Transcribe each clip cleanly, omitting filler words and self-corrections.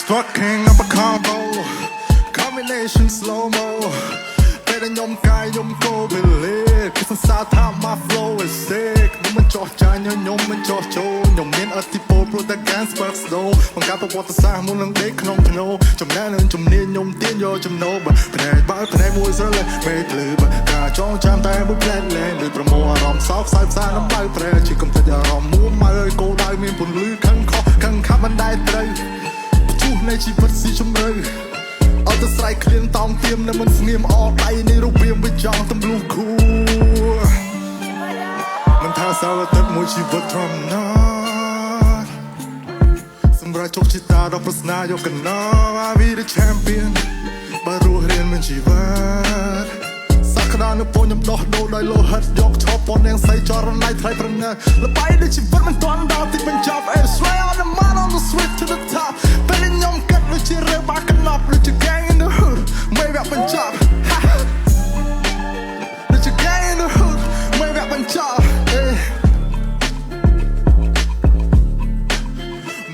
Strucking up a combo combination slow mo ពេលខ្ញុំកាយខ្ញុំក៏វាលេគឺសរសើរថា my flow is sick ខ្ញុំមិនចោះចាញ់ខ្ញុំមិនចោះចូលខ្ញុំមានអធិពលព្រោះតែ Dance Spark Snow បង្កើតប្រវត្តិសាស្ត្រមុននឹងដេកក្នុងភ្នោចំណែកនឹងជំនាញខ្ញុំទាញយកចំណូលផ្នែកបើផ្នែកមួយស្រលេមេឃលឺការចងចាំតែមួយផ្លែលែងឬប្រមូលអារម្មណ៍សោកសៅផ្សារនៅបើប្រែជាកំទេចអារម្មណ៍មួម៉ៅឲ្យគោដៅមានពន្លឺខឹងខុសខឹងខាប់មិនដែលត្រូវជួសនៃជីវិតស៊ីជម្រៅអត់ទៅស្រ័យឃ្លានតោងទៀមនៅមិនស្ងៀមអត់ដៃនៃរូបរាងវាចង់ទម្លុះគូមិនថាសៅទឹកមួយជីវិតធម្មតាសម្រាប់ជោគជតាដល់ប្រស្នាយកកណ្ដាល I be the champion បើរស់រៀនមានជីវិតសក្តានុពលខ្ញុំដោះដូរដោយលោហិតយកឈប់ពននាងសៃចរណៃថ្លៃប្រងើល្បីដូចជីវិតមិនទាន់ដល់ទីបញ្ចប់ I swear on the man on the switch to the top ពេលខ្ញុំកាត់ដូចជារើបាកណ្ដប់ដូចជា gang in the hood មិនវាក់បញ្ចប់ដូចជា gang in the hood មិនវាក់បញ្ចប់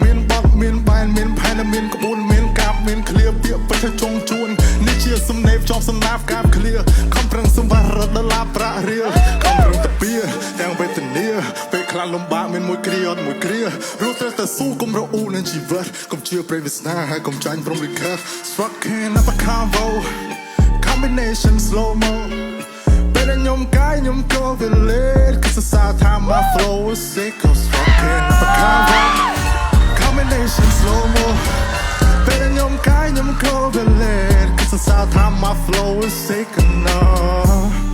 មានបត់មានបែនមានផែនមានក្បួនមានកាប់មានឃ្លៀពាក្យពេចចុងជួននេះជាសំណេបជាប់សំណាបកាប់ឃ្លៀខំប្រឹងសម្បារដុល្លារប្រាក់រៀលខំប្រឹងតាពីទាំងវេទនាពេលខ្លះលំបាកមានមួយគ្រាអត់មួយគ្រារស់ត្រូវតែស៊ូកុំរអ៊ូនឹងជីវិតកុំជឿព្រៃវាសនាហើយកុំចាញ់ព្រមវិខិត Strucking up a combo combination slow mo ពេលខ្ញុំកាយខ្ញុំក៏វាលេគឺសរសើរថា my flow is sick Strucking up a combo combination slow mo ពេលខ្ញុំកាយខ្ញុំក៏វាលេគឺសរសើរថា my flow is sick enough